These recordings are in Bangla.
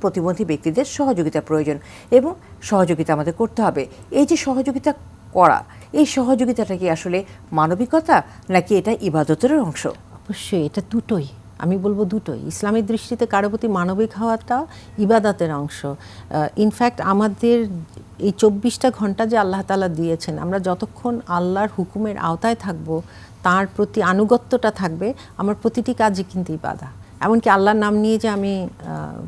প্রতিবন্ধী ব্যক্তিদের সহযোগিতা প্রয়োজন এবং সহযোগিতা আমাদের করতে হবে। এই যে সহযোগিতা করা, এই সহযোগিতাটা কি আসলে মানবিকতা নাকি এটা ইবাদতের অংশ? অবশ্যই এটা দুটোই, আমি বলবো দুটোই। ইসলামের দৃষ্টিতে কারো প্রতি মানবিক হওয়াটা ইবাদতের অংশ। ইনফ্যাক্ট আমাদের এই 24টা ঘন্টা যে আল্লাহ তাআলা দিয়েছেন, আমরা যতক্ষণ আল্লাহর হুকুমের আওতায় থাকব, তার প্রতি আনুগত্যটা থাকবে, আমার প্রতিটি কাজই কিন্তু ইবাদা। এমনকি আল্লাহর নাম নিয়ে যে আমি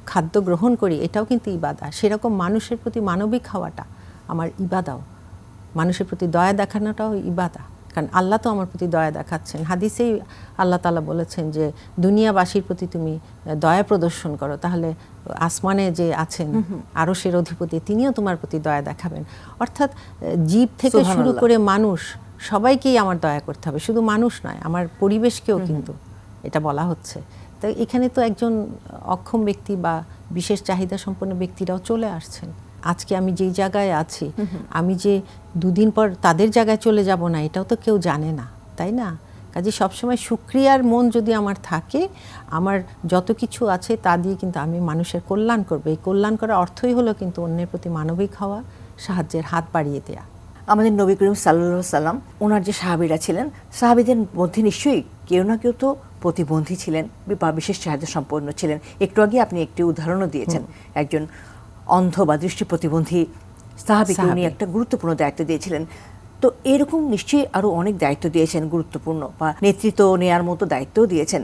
খাদ্য গ্রহণ করি, এটাও কিন্তু ইবাদা। সেরকম মানুষের প্রতি মানবিক হওয়াটা আমার ইবাদাও, মানুষের প্রতি দয়া দেখানোটাও ইবাদা। কারণ আল্লাহ তো আমার প্রতি দয়া দেখাচ্ছেন। হাদিসেই আল্লাহ তাআলা বলেছেন যে দুনিয়াবাসীর প্রতি তুমি দয়া প্রদর্শন করো, তাহলে আসমানে যে আছেন আরশের অধিপতি, তিনিও তোমার প্রতি দয়া দেখাবেন। অর্থাৎ জীব থেকে শুরু করে মানুষ সবাইকেই আমার দয়া করতে হবে, শুধু মানুষ নয়, আমার পরিবেশকেও কিন্তু এটা বলা হচ্ছে। তো এখানে তো একজন অক্ষম ব্যক্তি বা বিশেষ চাহিদা সম্পন্ন ব্যক্তিরাও চলে আসছেন। আজকে আমি যেই জায়গায় আছি, আমি যে দুদিন পর তাদের জায়গায় চলে যাব না, এটাও তো কেউ জানে না, তাই না? কাজে সবসময় শুকরিয়ার মন যদি আমার থাকে, আমার যত কিছু আছে তা দিয়ে কিন্তু আমি মানুষের কল্যাণ করবো। এই কল্যাণ করার অর্থই হলো কিন্তু অন্যের প্রতি মানবিক হওয়া, সাহায্যের হাত বাড়িয়ে দেয়া। আমাদের নবী করিম সাল্লাল্লাহু আলাইহি সাল্লাম, ওনার যে সাহাবীরা ছিলেন, সাহাবীদের মধ্যে নিশ্চয়ই কেউ না কেউ তো প্রতিবন্ধী ছিলেন বা বিশেষ চাহিদা সম্পন্ন ছিলেন। একটু আগে আপনি একটি উদাহরণও দিয়েছেন, একজন অন্ধ বা দৃষ্টি প্রতিবন্ধী সাহাবীকে উনি একটা গুরুত্বপূর্ণ দায়িত্ব দিয়েছিলেন। তো এরকম নিশ্চয়ই আরও অনেক দায়িত্ব দিয়েছেন, গুরুত্বপূর্ণ বা নেতৃত্ব নেয়ার মতো দায়িত্বও দিয়েছেন।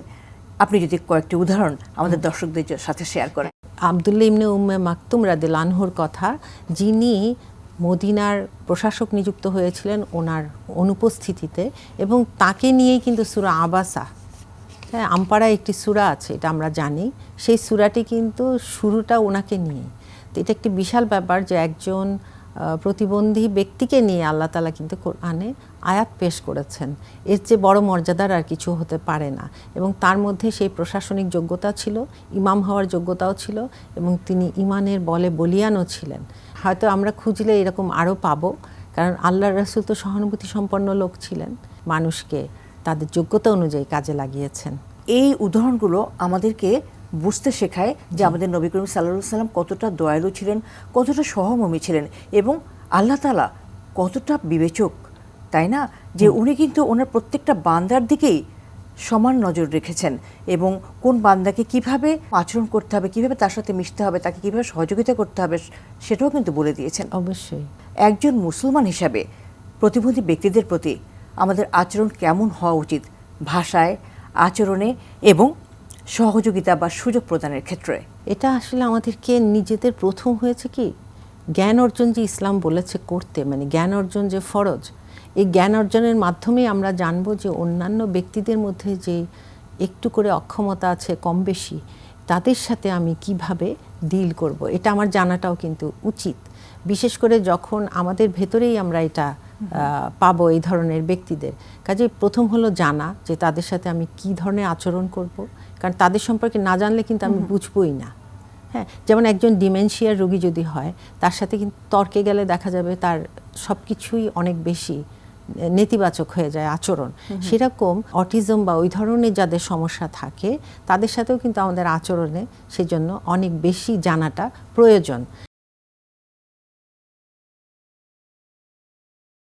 আপনি যদি কয়েকটি উদাহরণ আমাদের দর্শকদের সাথে শেয়ার করেন। আব্দুল্লাহ ইবনে উম্মে মাকতুম রাদিয়াল্লাহু আনহুর কথা, যিনি মদিনার প্রশাসক নিযুক্ত হয়েছিলেন ওনার অনুপস্থিতিতে, এবং তাকে নিয়েই কিন্তু সূরা আবাসা, হ্যাঁ, আমপাড়ায় একটি সূরা আছে, এটা আমরা জানি, সেই সূরাটি কিন্তু শুরুটা ওনাকে নিয়ে। তো এটা একটি বিশাল ব্যাপার যে একজন প্রতিবন্ধী ব্যক্তিকে নিয়ে আল্লাহ তাআলা কিন্তু কোরআনে আয়াত পেশ করেছেন। এর চেয়ে বড় মর্যাদার আর কিছু হতে পারে না। এবং তার মধ্যে সেই প্রশাসনিক যোগ্যতা ছিল, ইমাম হওয়ার যোগ্যতাও ছিল, এবং তিনি ইমানের বলে বলিয়ানও ছিলেন। হয়তো আমরা খুঁজলে এরকম আরও পাবো, কারণ আল্লাহর রাসূল তো সহানুভূতি সম্পন্ন লোক ছিলেন, মানুষকে তাদের যোগ্যতা অনুযায়ী কাজে লাগিয়েছেন। এই উদাহরণগুলো আমাদেরকে বুঝতে শেখায় যে আমাদের নবী করিম সাল্লাল্লাহু আলাইহি সাল্লাম কতটা দয়ালু ছিলেন, কতটা সহমর্মী ছিলেন, এবং আল্লাহ তাআলা কতটা বিবেচক, তাই না? যে উনি কিন্তু ওনার প্রত্যেকটা বান্দার দিকেই সমান নজর রেখেছেন, এবং কোন বান্দাকে কিভাবে আচরণ করতে হবে, কিভাবে তার সাথে মিশতে হবে, তাকে কিভাবে সহযোগিতা করতে হবে, সেটাও কিন্তু বলে দিয়েছেন। অবশ্যই একজন মুসলমান হিসাবে প্রতিবন্ধী ব্যক্তিদের প্রতি আমাদের আচরণ কেমন হওয়া উচিত, ভাষায়, আচরণে এবং সহযোগিতা বা সুযোগ প্রদানের ক্ষেত্রে? এটা আসলে আমাদেরকে নিজেদের প্রথম হয়েছে কি, জ্ঞান অর্জন যে ইসলাম বলেছে করতে, মানে জ্ঞান অর্জন যে ফরজ, এই জ্ঞান অর্জনের মাধ্যমে আমরা জানবো যে অন্যান্য ব্যক্তিদের মধ্যে যে একটু করে অক্ষমতা আছে কম বেশি, তাদের সাথে আমি কিভাবে ডিল করব, এটা আমার জানাটাও কিন্তু উচিত। বিশেষ করে যখন আমাদের ভেতরেই আমরা এটা পাবো এই ধরনের ব্যক্তিদের। কাজে প্রথম হলো জানা যে তাদের সাথে আমি কি ধরনের আচরণ করব, কারণ তাদের সম্পর্কে না জানলে কিন্তু আমি বুঝবই না। হ্যাঁ, যেমন একজন ডিমেনশিয়ার রোগী যদি হয়, তার সাথে কিন্তু তর্কে গেলে দেখা যাবে তার সব কিছুই অনেক বেশি নেতিবাচক হয়ে যায় আচরণ। সেরকম অটিজম বা ওই ধরনের যাদের সমস্যা থাকে, তাদের সাথেও কিন্তু আমাদের আচরণে সেজন্য অনেক বেশি জানাটা প্রয়োজন।